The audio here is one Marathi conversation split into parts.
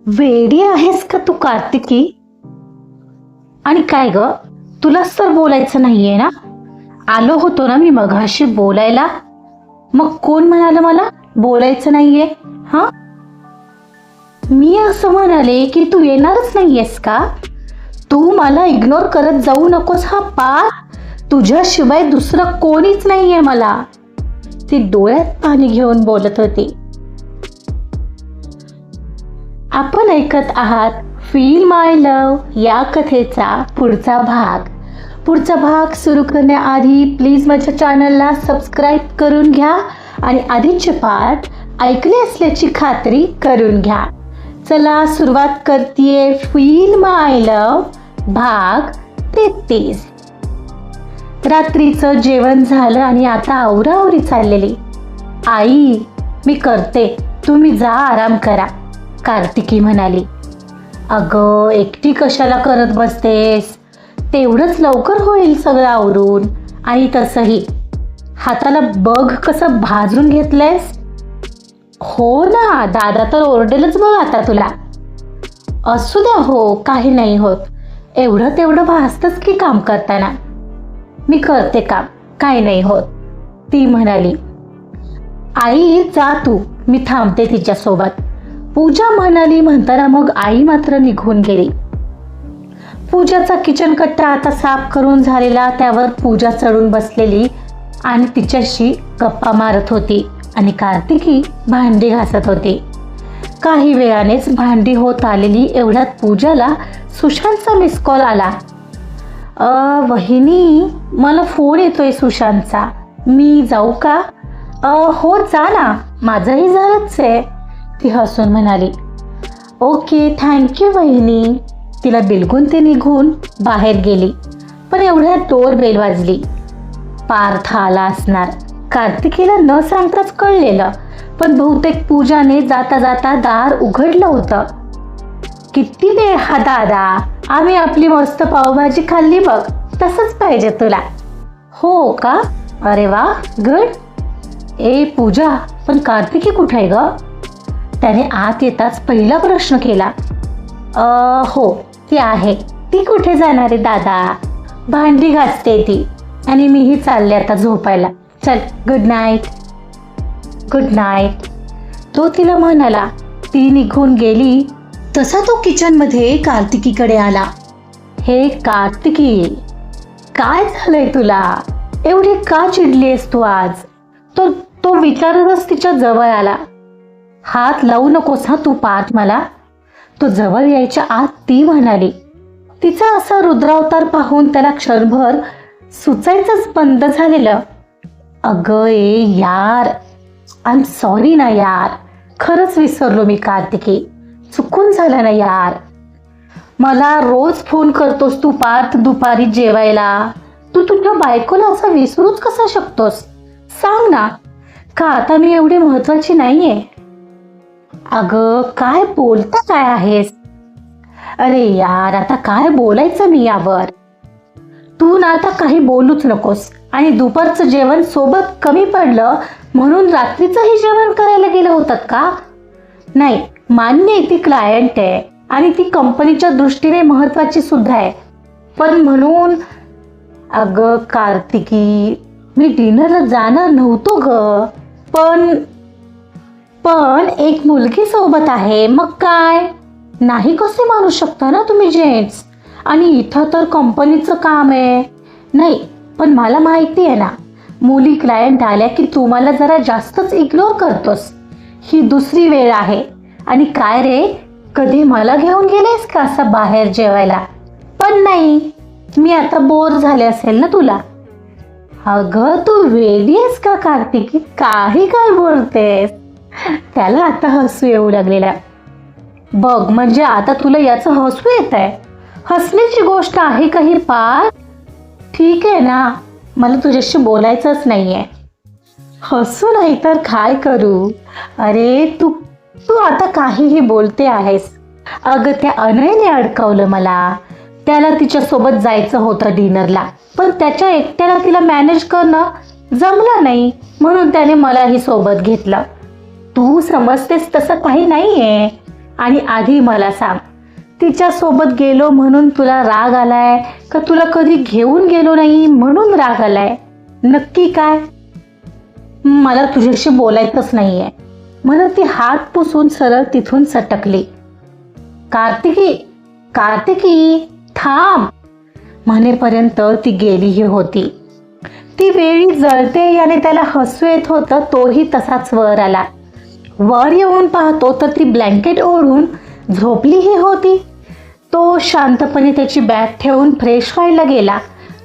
वेडी आहेस का तू कार्तिकी? आणि काय ग, तुलाच तर बोलायचं नाहीये ना? आलो होतो ना मी मघाशी बोलायला, मग कोण म्हणाल मला बोलायचं नाहीये? हा, मी असं म्हणाले की तू येणारच नाहीयेस का? तू मला इग्नोर करत जाऊ नकोस हा पार. तुझ्याशिवाय दुसरं कोणीच नाहीये मला. ती डोळ्यात पाणी घेऊन बोलत होती. आपण ऐकत आहात फील माय लव्ह या कथेचा पुढचा भाग सुरू करण्याआधी प्लीज माझ्या चॅनलला सबस्क्राईब करून घ्या आणि आधीचे पार्ट ऐकले असल्याची खात्री करून घ्या. चला सुरुवात करतेय फील माय लव्ह भाग 33. रात्रीचं जेवण झालं आणि आता आवराआवरी चाललेली. आई, मी करते, तुम्ही जा आराम करा, कार्तिकी म्हणाली. अगं, एकटी कशाला करत बसतेस? तेवढंच लवकर होईल सगळं आवरून. आणि तसंही हाताला बघ कसं भाजून घेतलंयस. हो ना, दादा तर ओरडेलच बघ आता तुला. असू द्या हो, काही नाही होत. एवढं तेवढं भासतंच की काम करताना. मी करते काम, काही नाही होत, ती म्हणाली. आई जा तू, मी थांबते तिच्यासोबत, पूजा म्हणाली. म्हणताना मग आई मात्र निघून गेली. पूजाचा किचन कट्टा आता साफ करून झालेला. त्यावर पूजा चढून बसलेली आणि तिच्याशी गप्पा मारत होती आणि कार्तिकी भांडी घासत होती. काही वेळानेच भांडी होत आलेली एवढ्यात पूजाला सुशांतचा मिस कॉल आला. वहिनी, मला फोन येतोय सुशांतचा, मी जाऊ का? हो जा ना, माझंही झालंच आहे, ती हसून म्हणाली. ओके, थँक्यू वहिनी. तिला बिलगून ते निघून बाहेर गेली. पण एवढ्यात डोर बेल वाजली. पार्थ आला असणार. कार्तिकीला न सांगताच कळलेलं, पण बहुतेक पूजाने जाता जाता दार उघडलं होतं. किती वेळ हा दादा, आम्ही आपली मस्त पावभाजी खाल्ली बघ, तसंच पाहिजे तुला. हो का? अरे वा, गुड. ए पूजा, पण कार्तिकी कुठे आहे ग? त्याने आत येताच पहिला प्रश्न केला. हो, ती आहे. ती कुठे जाणार आहे दादा? भांडी घासते ती, आणि मीही चालले आता झोपायला. चल, गुड नाईट. गुड नाईट, तो तिला म्हणाला. ती निघून गेली तसा तो किचनमध्ये कार्तिकीकडे आला. हे कार्तिकी, काय झालंय तुला? एवढी का चिडलीस तू आज? तो विचारतच तिच्या जवळ आला. हात लावू नकोस हा तू पार्थ मला, तो जवळ यायच्या आत ती म्हणाली. तिचा असा रुद्रावतार पाहून त्याला क्षणभर सुचायचंच बंद झालेलं. अगं ए यार, आय एम सॉरी ना यार, खरंच विसरलो मी कार्तिकी, चुकून झालं ना यार. मला रोज फोन करतोस तू पार्थ दुपारी जेवायला. तू तुझ्या बायकोला असं विसरूच कसा शकतोस? सांग ना, का आता मी एवढी महत्वाची नाहीये? अगं काय बोलता काय आहेस? अरे यार, आता काय बोलायचं मी यावर? तू ना आता काही बोलूच नकोस. आणि दुपारचं जेवण सोबत कमी पडलं म्हणून रात्रीचंही जेवण करायला गेलं होतं का? नाही, मान्य आहे ती क्लायंट आहे आणि ती कंपनीच्या दृष्टीने महत्वाची सुद्धा आहे, पण म्हणून. अगं कार्तिकी, मी डिनरला जाणार नव्हतो ग, पण एक मुलगी सोबत आहे, मग काय? नाही कसे मानू शकता ना तुम्ही जेंट्स? आणि इथं तर कंपनीचं काम आहे. नाही, पण मला माहिती आहे ना, मुली क्लायंट आल्या की तू मला जरा जास्तच इग्नोर करतोस. ही दुसरी वेळ आहे. आणि काय रे, कधी मला घेऊन गेलेस का असं बाहेर जेवायला? पण नाही, मी आता बोर झाले असेल ना तुला. अगं तू वेडी आहेस का कार्तिकी? काही काय बोलतेस? त्याला आता हसू येऊ लागलेला. बघ, म्हणजे आता तुला याचं हसू येत आहे? हसण्याची गोष्ट आहे काही पार? ठीक आहे ना, मला तुझ्याशी बोलायचंच नाहीये. हसू नाही तर काय करू? अरे तू आता काहीही बोलते आहेस. अगं त्या अनयने अडकवलं मला. त्याला तिच्यासोबत जायचं होतं डिनरला, पण त्याच्या एकट्याला तिला मॅनेज करणं जमलं नाही, म्हणून त्याने मलाही सोबत घेतलं. तू समजतेस तसं काही नाहीये. आणि आधी मला सांग, तिच्यासोबत गेलो म्हणून तुला राग आलाय का तुला कधी घेऊन गेलो नाही म्हणून राग आलाय? नक्की काय? मला तुझ्याशी बोलायचंच नाहीये म्हणून ती हात पुसून सरळ तिथून सटकली. कार्तिकी, कार्तिकी थांब म्हणेपर्यंत ती गेलीही होती. ती वेळी जळते याने त्याला हसू येत होतं. तोही तसाच वर आला. वर येऊन पाहतो तर ती ब्लँकेट ओढून झोपलीही होती. तो शांतपणे त्याची बॅग ठेवून फ्रेश व्हायला गेला.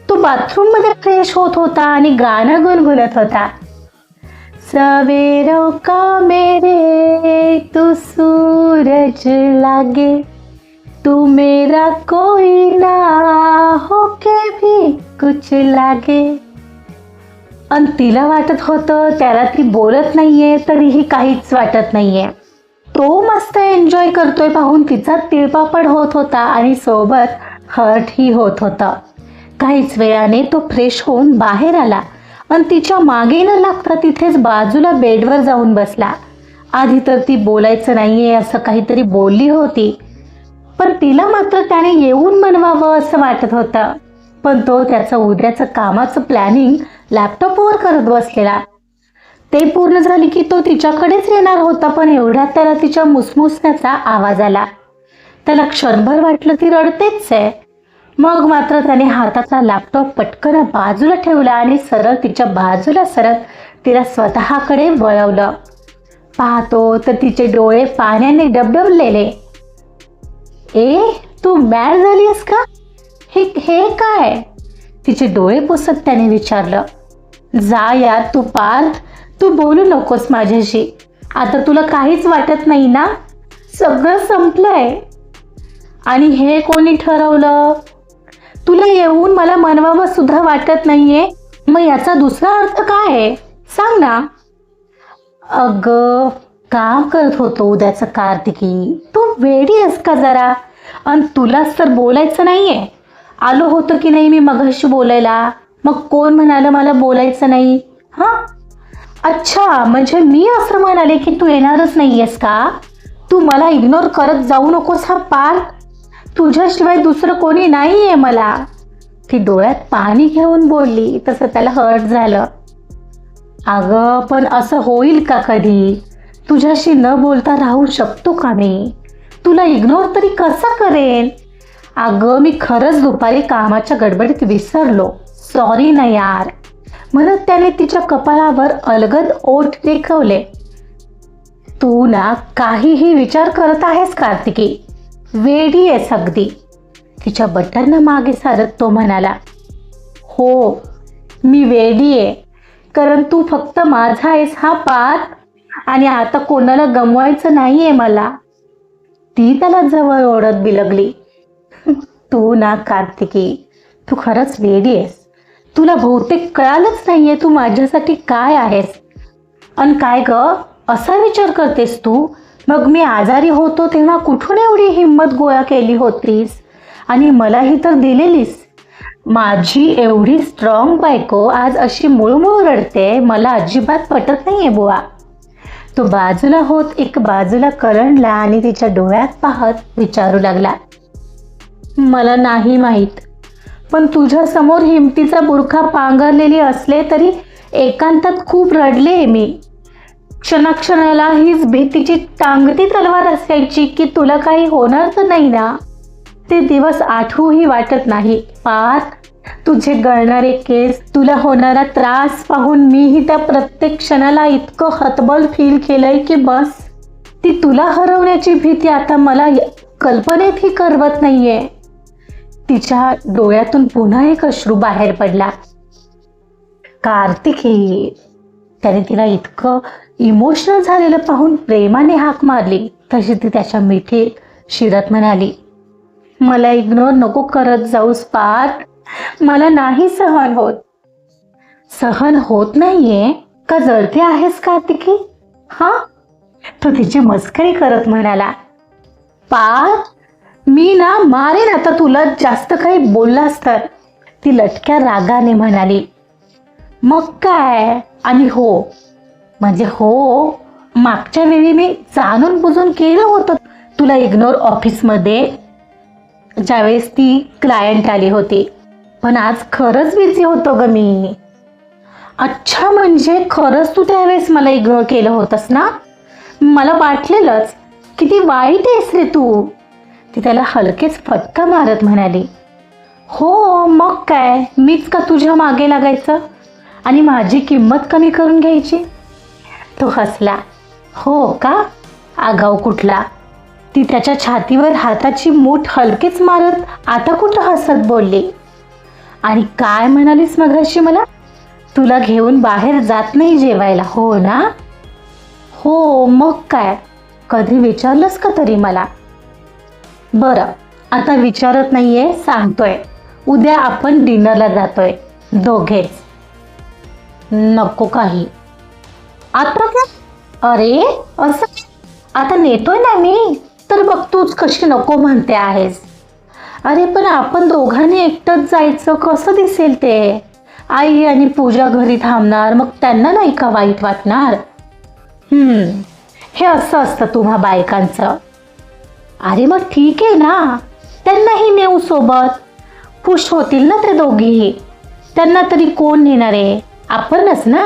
तो बाथरूम मध्ये फ्रेश होत होता आणि गाणं गुणगुणत होता. सवेरों का मेरे तू सूरज लागे, तू मेरा कोई ना हो के भी कुछ लागे. आणि तिला वाटत होतं त्याला ती बोलत नाहीये तरीही काहीच वाटत नाहीये. तो मस्त एन्जॉय करतोय पाहून तिचा तिळपापड होत होता आणि सोबत हर्टही होत होता. काहीच वेळाने तो फ्रेश होऊन बाहेर आला आणि तिच्या मागे न लागता तिथेच बाजूला बेडवर जाऊन बसला. आधी तर ती बोलायचं नाहीये असं काहीतरी बोलली होती, पण तिला मात्र त्याने येऊन बनवावं असं वाटत होतं. पण तो त्याचं उद्याचं कामाचं प्लॅनिंग लॅपटॉपवर करत बसलेला. ते पूर्ण झाले की तो तिच्याकडेच येणार होता, पण एवढ्यात त्याला तिच्या मुसमुसण्याचा आवाज आला. त्याला क्षणभर वाटलं ती रडतेच आहे. मग मात्र त्याने हाताचा लॅपटॉप पटकन बाजूला ठेवला आणि सरळ तिच्या बाजूला सरळ तिला स्वतःकडे वळवलं. पाहतो तर तिचे डोळे पाण्याने डबडबलेले. ए, तू मॅड झालीस का? हे काय? तिचे डोळे पुसत त्याने विचारलं. जा यार तू पार्थ, तू बोलू नकोस माझ्याशी. आता तुला काहीच वाटत नाही ना? सगळं संपलंय. आणि हे कोणी ठरवलं? तुला येऊन मला मनवावं सुद्धा वाटत नाहीये. मग याचा दुसरा अर्थ काय आहे सांग ना. अगं काम करत होतो उद्याचं कार्तिकी. तू वेडी आहेस का जरा? आणि तुलाच तर बोलायचं नाहीये. आलो होतं की नाही मी मगाशी बोलायला, मग कोण म्हणालं मला बोलायचं नाही? हा, अच्छा, म्हणजे मी असं म्हणाले की तू येणारच नाहीयेस का? तू मला इग्नोर करत जाऊ नकोस हा पार्थ. तुझ्याशिवाय दुसरं कोणी नाहीये मला. ती डोळ्यात पाणी घेऊन बोलली. तसं त्याला हर्ट झालं. अगं पण असं होईल का कधी? तुझ्याशी न बोलता राहू शकतो का मी? तुला इग्नोर तरी कसा करेन? अगं मी खरंच दुपारी कामाच्या गडबडीत विसरलो. सॉरी ना यार. म्हणत त्याने तिच्या कपाळावर अलगद ओठ टेकवले. तू ना काहीही विचार करत आहेस कार्तिकी. वेडी आहेस अगदी. तिच्या बटरनं मागे सारत तो म्हणाला. हो मी वेडी आहे, कारण तू फक्त माझा आहेस हा पार्थ, आणि आता कोणाला गमवायचं नाहीये मला. ती त्याला जवळ ओढत बिलगली. तू ना कार्तिकी, तू खरंच वेडी आहेस. तुला बहुतेक कळालंच नाहीये तू माझ्यासाठी काय आहेस. आणि काय ग असा विचार करतेस तू? मग मी आजारी होतो तेव्हा कुठून एवढी हिंमत गोळा केली होतीस आणि मलाही तर दिलेलीस. माझी एवढी स्ट्रॉंग बायको आज अशी मुळमुळ रडते, मला अजिबात पटत नाहीये बुवा. तो बाजूला होत एक बाजूला कलंडला आणि तिच्या डोळ्यात पाहत विचारू लागला. मला नाही माहीत, पण तुझ्या समोर हिमतीचा बुरखा पांघरलेली असले तरी एकांतात खूप रडले मी. क्षणाक्षणाला हीच भीतीची टांगती तलवार असायची की तुला काही होणार तर नाही ना. ते दिवस आठवूही वाटत नाही पार्थ. तुझे गळणारे केस, तुला होणारा त्रास पाहून मीही त्या प्रत्येक क्षणाला इतकं हतबल फील केलंय की बस. ती तुला हरवण्याची भीती आता मला कल्पनेतही करवत नाहीये. तिच्या डोळ्यातून पुन्हा एक अश्रू बाहेर पडला. कार्तिकी, त्याने तिला इतकं इमोशनल झालेलं पाहून प्रेमाने हाक मारली. तशी ती त्याच्या मिठीत शिरत म्हणाली. मला इग्नोर नको करत जाऊस पार्थ. मला नाही सहन होत. सहन होत नाहीये का जळते आहेस कार्तिकी? हा, तो तिची मस्करी करत म्हणाला. पार्थ, मी ना मारेन आता तुला जास्त काही बोललास तर. ती लटक्या रागाने म्हणाली. मग काय? आणि हो म्हणजे हो, मागच्या वेळी मी जाणून बुजून केलं होतं तुला इग्नोर ऑफिसमध्ये ज्यावेळेस ती क्लायंट आली होती, पण आज खरंच बिझी होतो ग मी. अच्छा, म्हणजे खरंच तू त्यावेळेस मला इग्नोर केलं होतंस ना? मला वाटलेलंच. किती वाईट आहेस रे तू. ती त्याला हलकेच फटका मारत म्हणाली. हो मग काय, मीच का तुझ्या मागे लागायचं आणि माझी किंमत कमी करून घ्यायची? तो हसला. हो का, आगाऊ कुठला. ती त्याच्या छातीवर हाताची मूठ हलकेच मारत आता कुठं हसत बोलली. आणि काय म्हणालीस मगाशी मला? तुला घेऊन बाहेर जात नाही जेवायला, हो ना? हो मग काय, कधी विचारलंस का तरी मला? बरं, आता विचारत नाहीये, सांगतोय. उद्या आपण डिनरला जातोय दोघेच. नको काही. आता का? अरे असं, आता नेतोय ना मी, तर बघ तूच कशी नको म्हणते आहेस. अरे पण आपण दोघांनी एकटंच जायचं, कसं दिसेल ते? आई आणि पूजा घरी थांबणार, मग त्यांना नाही का वाईट वाटणार? हे असं असतं तुम्हा बायकांचं. अरे मग ठीक आहे ना, त्यांनाही नेऊ सोबत. खुश होतील ना ते दोघीही. त्यांना तरी कोण नेणार आहे? आपणच ना.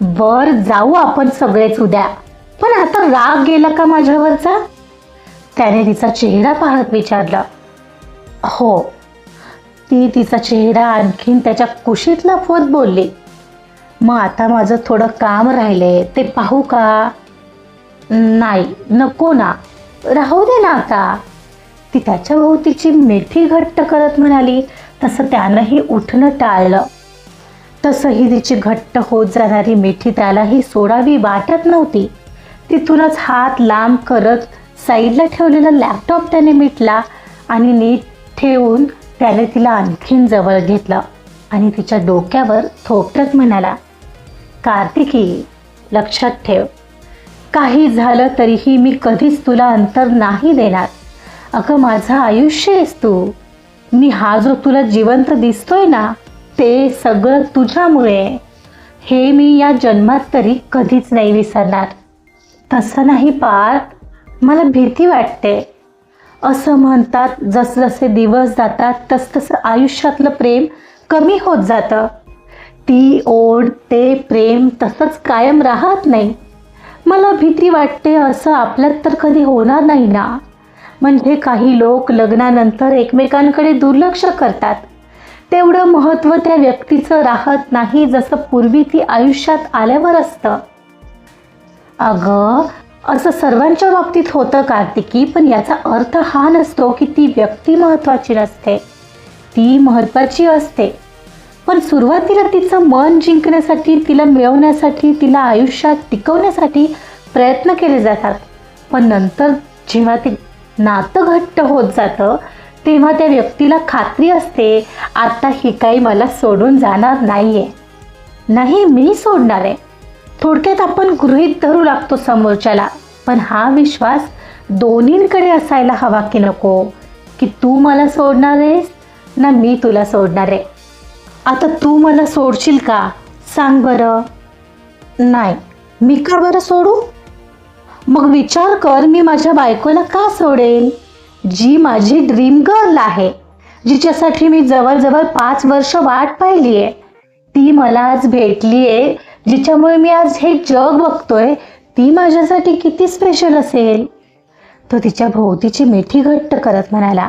बर, जाऊ आपण सगळेच उद्या. पण आता राग गेला का माझ्यावरचा? त्याने तिचा चेहरा पाहत विचारलं. हो. ती तिचा चेहरा आणखीन त्याच्या कुशीत लपवत बोलली. मग आता माझं थोडं काम राहिले, ते पाहू का? नाही, नको ना, राहू दे ना आता. ती त्याच्या भोवतीची मिठी घट्ट करत म्हणाली. तसं त्यानंही उठणं टाळलं. तसंही तिची घट्ट होत जाणारी मिठी त्यालाही सोडावी वाटत नव्हती. तिथूनच हात लांब करत साईडला ठेवलेला लॅपटॉप त्याने मिटला आणि नीट ठेवून त्याने तिला आणखीन जवळ घेतलं आणि तिच्या डोक्यावर थोपटत म्हणाला. कार्तिकी, लक्षात ठेव, काही झालं तरीही मी कधीच तुला अंतर नाही देणार. अगं माझं आयुष्य आहेस तू. मी हा जो तुला जिवंत दिसतोय ना, ते सगळं तुझ्यामुळे. हे मी या जन्मात तरी कधीच नाही विसरणार. तसं नाही पार्थ, मला भीती वाटते. असं म्हणतात जसजसे दिवस जातात तसतसं आयुष्यातलं प्रेम कमी होत जातं. ती ओढ, ते प्रेम तसंच कायम राहत नाही. मला भीती वाटते असं आपल्यात तर कधी होणार नाही ना. म्हणजे काही लोक लग्नानंतर एकमेकांकडे दुर्लक्ष करतात. तेवढं महत्त्व त्या व्यक्तीचं राहत नाही जसं पूर्वी ती आयुष्यात आल्यावर असतं. अगं, असं सर्वांच्या बाबतीत होतं कार्तिकी, पण याचा अर्थ हा नसतो की ती व्यक्ती महत्त्वाची नसते. ती महत्त्वाची असते, पण सुरुवातीला तिचं मन जिंकण्यासाठी, तिला मिळवण्यासाठी, तिला आयुष्यात टिकवण्यासाठी प्रयत्न केले जातात. पण नंतर जेव्हा ते नातं घट्ट होत जातं तेव्हा त्या व्यक्तीला खात्री असते, आता ही काही मला सोडून जाणार नाहीये. नाही, मी सोडणार आहे. थोडक्यात आपण गृहीत धरू लागतो समोरच्याला, पण हा विश्वास दोन्हींकडे असायला हवा की नको, की तू मला सोडणार आहेस ना मी तुला सोडणार आहे. आता तू मला सोडशील का, सांग बरं? नाही. मी का बरं सोडू? मग विचार कर, मी माझ्या बायकोला का सोडेल, जी माझी ड्रीम गर्ल आहे, जिच्यासाठी मी जवळजवळ 5 वर्ष वाट पाहिली आहे. ती मला आज भेटली आहे, जिच्यामुळे मी आज हे जग बघतोय. ती माझ्यासाठी किती स्पेशल असेल. तो तिच्या भोवतीची मिठी घट्ट करत म्हणाला.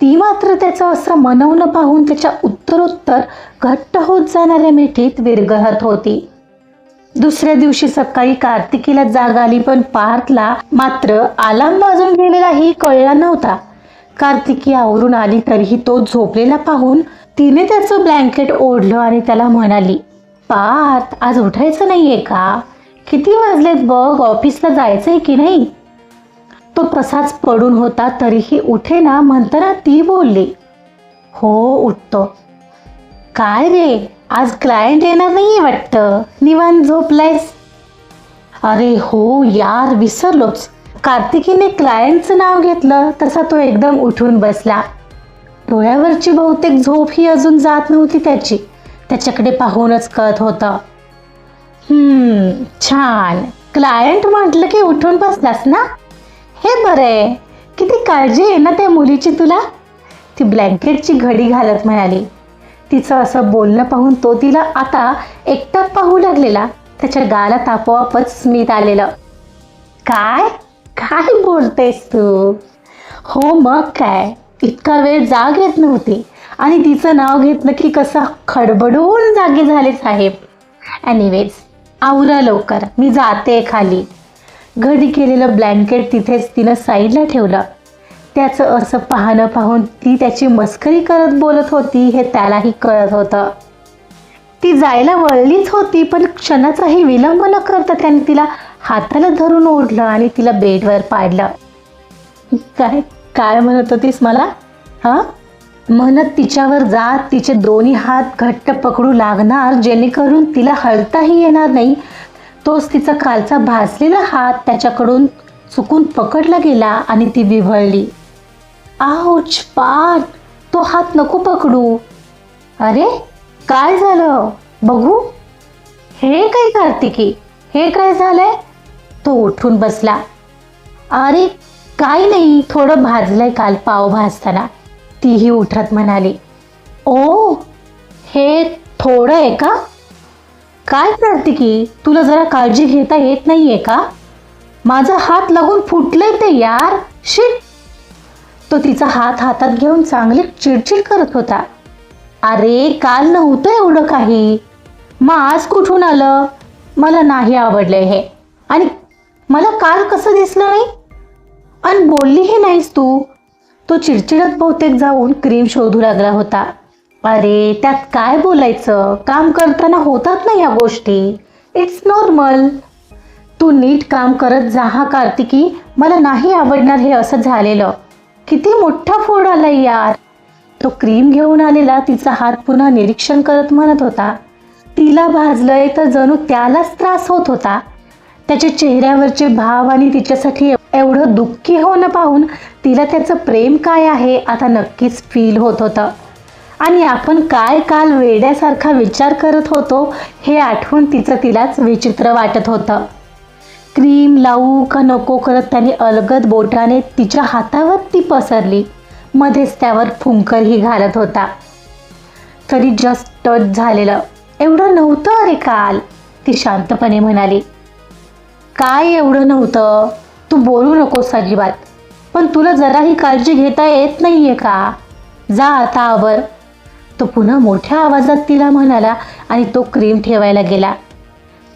ती मात्र त्याचं असं मनवणं पाहून त्याच्या उत्तरोत्तर घट्ट होत जाणाऱ्या मिठीत विरघळत होती. दुसऱ्या दिवशी सकाळी कार्तिकीला जाग आली, पण पार्थला मात्र अलार्म वाजून गेलेलाही कळला नव्हता. कार्तिकी आवरून आली तरीही तो झोपलेला पाहून तिने त्याचं ब्लँकेट ओढलं आणि त्याला म्हणाली, पार्थ, आज उठायचं नाहीये का? किती वाजलेत बघ, ऑफिसला जायचंय की नाही? तो तसाच पडून होता तरीही उठेना. म्हणताना ती बोलली, हो उठतो. काय रे, आज क्लायंट येणार नाहीये वाटतं, निवांत झोपलायस? अरे हो यार, विसरलोच. कार्तिकीने क्लायंटचं नाव घेतलं तसा तो एकदम उठून बसला. डोळ्यावरची बहुतेक झोप ही अजून जात नव्हती त्याची. त्याच्याकडे पाहूनच कळत होतं. छान, क्लायंट म्हटलं की उठून बसलास ना? हे बरं आहे, किती काळजी आहे ना त्या मुलीची तुला, ती ब्लँकेटची घडी घालत म्हणाली. तिचं असं बोलणं पाहून तो तिला आता एकटाच पाहू लागलेला. त्याच्या गालात आपोआपच स्मित आलेलं. काय काय बोलतेस तू? हो मग काय, इतका वेळ जाग येत नव्हती आणि तिचं नाव घेतलं की कसं खडबडून जागे झाले साहेब. एनिवेज, आवरा लवकर, मी जाते खाली. घडी केलेलं ब्लँकेट तिथेच तिनं साईडला ठेवलं. त्याचं असं पाहणं पाहून ती त्याची मस्करी करत बोलत होती हे त्यालाही कळत होतं. ती जायला वळलीच होती, पण क्षणाचाही विलंब न करता त्याने तिला हाताला धरून ओढलं आणि तिला बेडवर पाडलं. काय काय म्हणत होतीस मला? हां, म्हणत तिच्यावर जात तिचे दोन्ही हात घट्ट पकडू लागणार जेणेकरून तिला हलताही येणार नाही. तोच तिचा कालचा भाजलेला हात त्याच्याकडून चुकून पकडला गेला आणि ती विव्हळली. आऊच, पाठ, तो हात नको पकडू. अरे काय झालं बघू? हे काय कार्तिकी, हे काय झालंय? तो उठून बसला. अरे काय नाही, थोडं भाजलंय काल पाव भाजताना, तीही उठत म्हणाली. ओ, हे थोडं आहे का? काय कार्तिकी, तुला जरा काळजी घेता येत नाहीये का? माझा हात लागून फुटलंय ते यार, शिट. तो तिचा हात हातात घेऊन चांगली चिडचिड करत होता. अरे काल नव्हतं एवढं काही, मग आज कुठून आलं? मला नाही आवडलंय हे, आणि मला काल कसं दिसलं नाही आणि बोललीही नाहीस तू. तो चिडचिडत बहुतेक जाऊन क्रीम शोधू लागला होता. अरे त्यात काय बोलायचं, काम करताना होतात ना या गोष्टी, इट्स नॉर्मल. तू नीट काम करत जा हा कार्तिकी, मला नाही आवडणार हे असं झालेलं. किती मोठा फोड आलाय यार. तो क्रीम घेऊन आलेला तिचा हात पुन्हा निरीक्षण करत म्हणत होता. तिला भाजलंय तर जणू त्यालाच त्रास होत होता. त्याच्या चेहऱ्यावरचे भाव आणि तिच्यासाठी एवढं दुःखी होणं पाहून तिला त्याचं प्रेम काय आहे आता नक्कीच फील होत होतं. आणि आपण काय काल वेड्यासारखा विचार करत होतो हे आठवून तिलाच विचित्र वाटत होतं. क्रीम लावू का नको करत त्याने अलगद बोटाने तिच्या हातावर ती पसरली. मध्येच त्यावर फुंकरही घालत होता. तरी जस्ट टच झालेलं, एवढं नव्हतं अरे काल, ती शांतपणे म्हणाली. काय एवढं नव्हतं? तू बोलू नकोस अजिबात, पण तुला जराही काळजी घेता येत नाहीये का? जा आता आवर. तो पुन्हा मोठ्या आवाजात तिला म्हणाला आणि तो क्रीम ठेवायला गेला.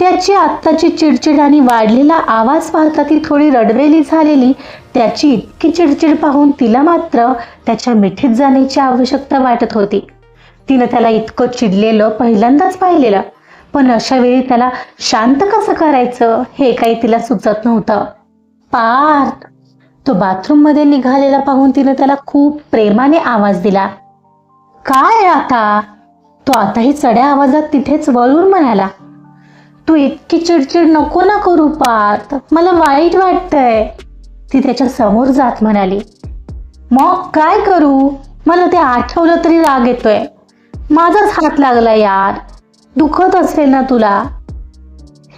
त्याची आत्ताची चिडचिड आणि वाढलेला आवाज पाहता ती थोडी रडवेली झालेली. त्याची इतकी चिडचिड पाहून तिला मात्र त्याच्या मिठीत जाण्याची आवश्यकता वाटत होती. तिनं त्याला इतकं चिडलेलं पहिल्यांदाच पाहिलेलं, पण अशा वेळी त्याला शांत कसं करायचं हे काही तिला सुचत नव्हतं. पार्थ, तो बाथरूममध्ये निघालेला पाहून तिनं त्याला खूप प्रेमाने आवाज दिला. काय आता? तो आताही चढ्या आवाजात तिथेच वळून म्हणाला. तू इतकी चिडचिड नको ना करू पार्थ, मला वाईट वाटतंय. ती त्याच्या समोर जात म्हणाली. मग काय करू? मला ते आठवलं तरी राग येतोय. माझाच हात लागला यार, दुखत असेल ना तुला?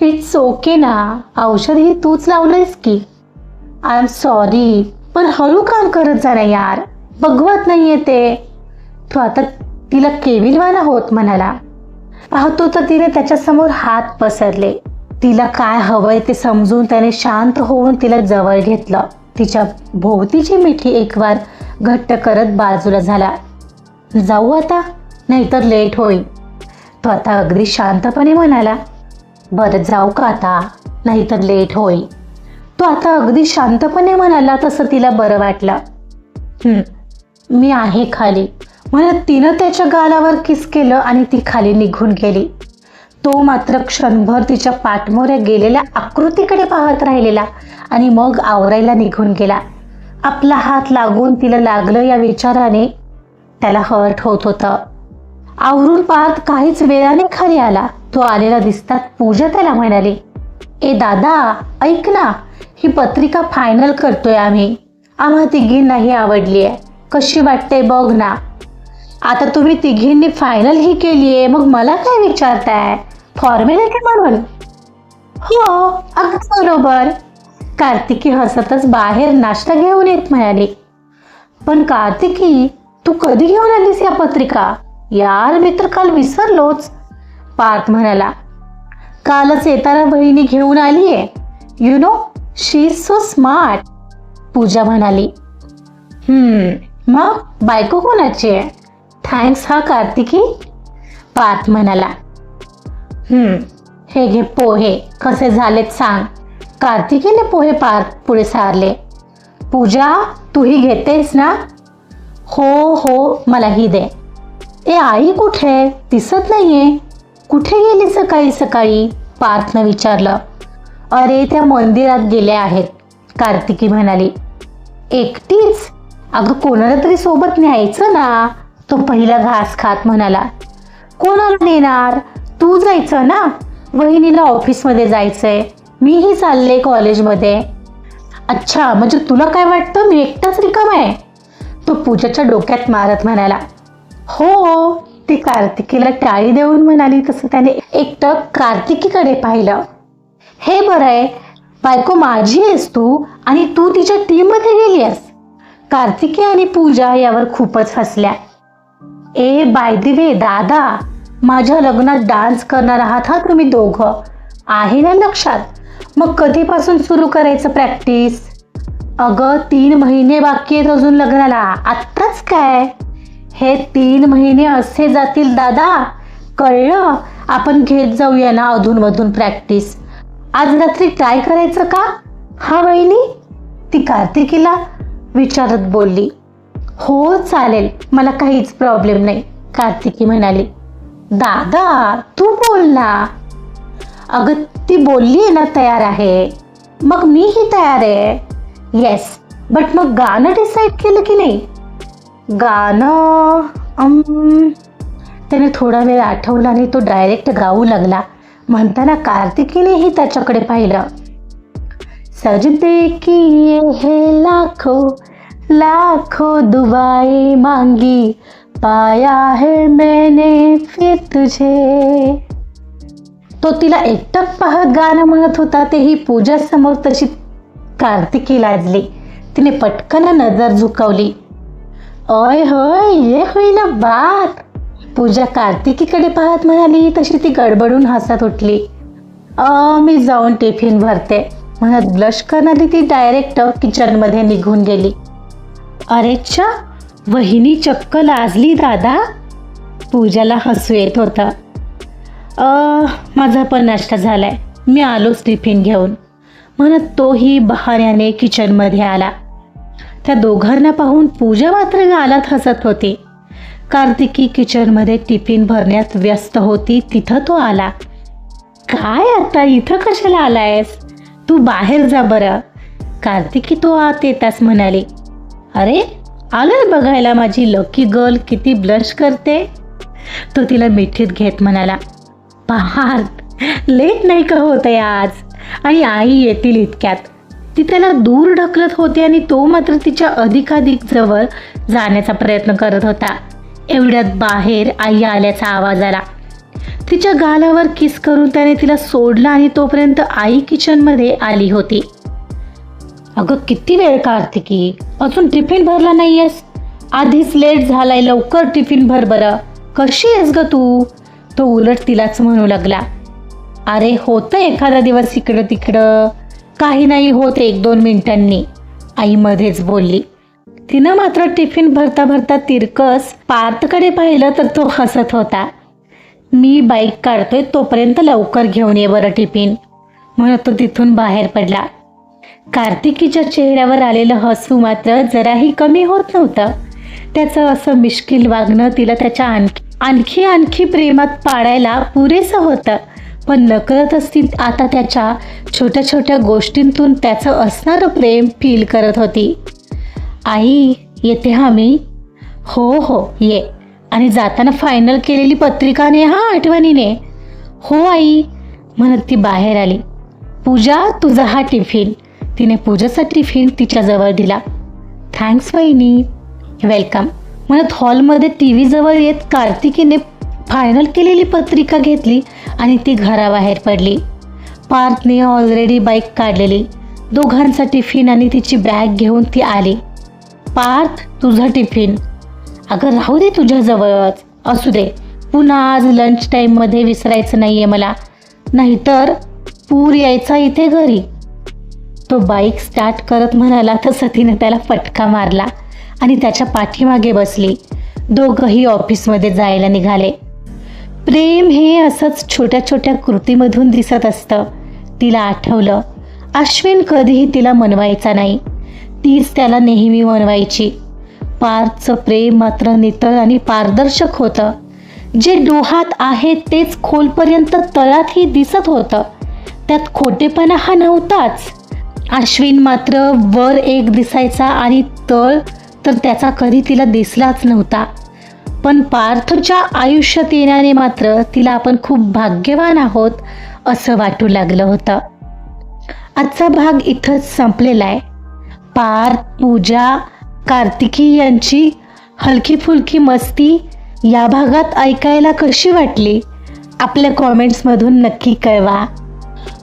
इट्स ओके ना, औषधही तूच लावलंयस की. आय एम सॉरी, पण हळू काम करत जा ना यार, बघवत नाहीये ते. तो आता तिला केविलवाना होत म्हणाला. पाहतो तर तिने त्याच्यासमोर हात पसरले. तिला काय हवंय ते समजून त्याने शांत होऊन तिला जवळ घेतलं. तिच्या भोवतीची मिठी एक वार घट्ट करत बाजूला झाला. जाऊ आता, नाहीतर लेट होईल. तो आता अगदी शांतपणे म्हणाला. बरं जाऊ का आता, नाहीतर लेट होईल. तो आता अगदी शांतपणे म्हणाला तसं तिला बरं वाटलं. मी आहे खाली म्हणत तिनं त्याच्या गालावर किस केलं आणि ती खाली निघून गेली. तो मात्र क्षणभर तिच्या पाठमोऱ्या गेलेल्या आकृतीकडे पाहत राहिलेला आणि मग आवरायला निघून गेला. आपला हात लागून तिला लागलं या विचाराने त्याला हर्ट होत होतं. आवरून पाहत काहीच वेळाने खाली आला. तो आलेला दिसतात पूजा त्याला म्हणाली. ए दादा, ऐक ना, ही पत्रिका फायनल करतोय आम्ही. आम्हा तिघींनाही आवडली आहे. कशी वाटते बघ ना. आता तुम्ही तिघींनी फायनल ही केली आहे, मग मला काय विचारताय? फॉर्मॅलिटी म्हणून? हो, अगदी बरोबर. कार्तिकी हसतच बाहेर नाश्ता घेऊन येत म्हणाली. पण कार्तिकी, तू कधी घेऊन आलीस या पत्रिका? यार, मी तर काल विसरलोच, पार्थ म्हणाला. कालच येताना बहिणी घेऊन आलीये. You know, she is so smart, Puja म्हणाली. मग बायको कोणाची आहे? थँक्स हा कार्तिकी, पार्थ म्हणाला. हे घे पोहे, कसे झालेत सांग. कार्तिकीने पोहे पार्थ पुढे सारले. पूजा, तूही घेतेस ना? हो, मलाही दे. ए आई कुठे? दिसत नाहीये. कुठे गेली सकाळी सकाळी? पार्थनं विचारलं. अरे, त्या मंदिरात गेल्या आहेत, कार्तिकी म्हणाली. एकटीच? अगं, कोणाला तरी सोबत न्यायचं ना, तो पहिला घास खात म्हणाला. कोणाला नेणार? तू जायचं ना, वहिनीला ऑफिसमध्ये जायचंय, मीही चालले कॉलेजमध्ये. अच्छा, म्हणजे तुला काय वाटतं मी एकटाच रिकाम आहे? तो पूजाच्या डोक्यात मारत म्हणाला. हो, ती कार्तिकीला टाळी देऊन म्हणाली तसं त्याने एकटक कार्तिकीकडे पाहिलं. हे बरं आहे, बायको माझी आहेस तू आणि तू तिच्या टीममध्ये गेली आहेस. कार्तिकी आणि पूजा यावर खूपच हसल्या. ए बाय द वे दादा, माझ्या लग्नात डान्स करणार आहात हा तुम्ही दोघं, आहे ना लक्षात? मग कधीपासून सुरू करायचं प्रॅक्टिस? अगं, 3 महिने बाकी आहेत अजून लग्नाला, आत्ताच काय? हे 3 महिने असे जातील दादा, कळलं? आपण घेत जाऊया ना अधूनमधून प्रॅक्टिस. आज रात्री ट्राय करायचं का? हा वहिनी, ती कार्तिकीला विचारत बोलली. हो चालेल, मला काहीच प्रॉब्लेम नाही, कार्तिकी म्हणाली. दादा, तू बोल ना. अगं, ती बोलली आहे ना तयार आहे, मग मीही तयार आहे. येस, बट मग गाणं डिसाईड केलं की नाही? गाणं त्याने थोडा वेळ आठवला आणि तो डायरेक्ट गाऊ लागला. म्हणताना कार्तिकीनेही त्याच्याकडे पाहिलं. सजदे किए है लाखों लाखों दुआएं मांगी, पाया है मैंने फिर तुझे. तो तिला एकटक पाहत गाणं म्हणत होता, तेही पूजा समोर. तशी कार्तिकी लाजली. तिने पटकन नजर झुकवली. ओय होय, ये हुई ना बात, पूजा कार्तिकीकडे पाहत म्हणाली. तशी ती गडबडून हसत उठली. मी जाऊन टिफिन भरते म्हणत ब्लश करणारी ती डायरेक्ट किचनमध्ये निघून गेली. अरेच्छा, वहिनी चक्क लाजली दादा, पूजाला हसू येत होतं. माझा पण नाश्ता झालाय, मी आलोच टिफिन घेऊन, म्हणत तोही बहाण्याने किचनमध्ये आला. त्या दोघांना पाहून पूजा मात्र गालात हसत होती. कार्तिकी किचनमध्ये टिफिन भरण्यात व्यस्त होती. तिथं तो आला. काय आता इथं कशाला आलायस? तू बाहेर जा बरं, कार्तिकी तो आत येताच म्हणाली. अरे, आलं बघायला माझी लकी गर्ल किती ब्लश करते, तो तिला मिठीत घेत म्हणाला. पार्थ, लेट नाही का होतंय आज, आणि आई येतील इतक्यात. ती त्याला दूर ढकलत होती आणि तो मात्र तिच्या अधिकाधिक जवळ जाण्याचा प्रयत्न करत होता. एवढ्यात बाहेर आई आल्याचा आवाज आला. तिच्या गालावर किस करून त्याने तिला सोडलं आणि तोपर्यंत आई किचनमध्ये आली होती. अगं, किती वेळ कार्तिकी, अजून टिफिन भरला नाहीयेस? आधीच लेट झालाय, लवकर टिफिन भर बरं. कशी आहेस ग तू? तो उलट तिलाच म्हणू लागला. अरे, होतं एखादा दिवस इकडं तिकडं, काही नाही होत 1-2 मिनिटांनी, आई मध्येच बोलली. तिनं मात्र टिफिन भरता भरता तिरकस पार्थकडे पाहिलं तर तो हसत होता. मी बाईक काढतोय, तोपर्यंत लवकर घेऊन ये बरं टिफिन, म्हणत तो तिथून बाहेर पडला. कार्तिकीच्या चेहऱ्यावर आलेलं हसू मात्र जराही कमी होत नव्हतं. त्याचं असं मिश्किल वागणं तिला त्याच्या आणखी प्रेमात पाडायला पुरेसं होतं. पण नकळतच ती आता त्याच्या छोट्या छोट्या गोष्टींतून त्याचं असणारं प्रेम फील करत होती. आई, येते हा मी. हो ये, आणि जाताना फायनल केलेली पत्रिका ने हा आठवणीने. हो आई, म्हणत ती बाहेर आली. पूजा, तुझा हा टिफिन. तिने पूजाचा टिफिन तिच्याजवळ दिला. थँक्स वहिनी. वेलकम, म्हणत हॉलमध्ये TV जवळ येत कार्तिकीने फायनल केलेली पत्रिका घेतली आणि ती घराबाहेर पडली. पार्थने ऑलरेडी बाईक काढलेली. दोघांचा टिफिन आणि तिची बॅग घेऊन ती आली. पार्थ, तुझा टिफिन. अगं राहू दे तुझ्याजवळच. असू दे, पुन्हा आज लंच टाईममध्ये विसरायचं नाही आहे मला, नाहीतर पूर यायचा इथे घरी. तो बाईक स्टार्ट करत म्हणाला तसं तिने त्याला फटका मारला आणि त्याच्या पाठीमागे बसली. दोघंही ऑफिसमध्ये जायला निघाले. प्रेम हे असंच छोट्या छोट्या कृतीमधून दिसत असतं. तिला आठवलं, अश्विन कधीही तिला मनवायचा नाही, तीच त्याला नेहमी मनवायची. पार्थचं प्रेम मात्र नितळ आणि पारदर्शक होतं. जे डोहात आहे तेच खोलपर्यंत तळातही दिसत होतं. त्यात खोटेपणा हा नव्हताच. अश्विन मात्र वर एक दिसायचा आणि तळ तर त्याचा कधी तिला दिसलाच नव्हता. पण पार्थच्या आयुष्यात येण्याने मात्र तिला आपण खूप भाग्यवान आहोत असं वाटू लागलं होतं. आजचा भाग इथंच संपलेला आहे. पार्थ, पूजा, कार्तिकी यांची हलकी फुलकी मस्ती या भागात ऐकायला कशी वाटली आपल्या कॉमेंट्समधून नक्की कळवा.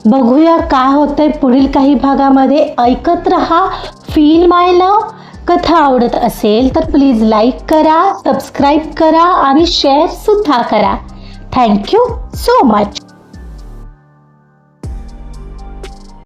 बघूया काय होतंय पुढील काही भागामध्ये. ऐकत रहा फील माय लव. कथा आवडत असेल तर प्लीज लाईक करा, सबस्क्राईब करा आणि शेअर सुद्धा करा. Thank you so much.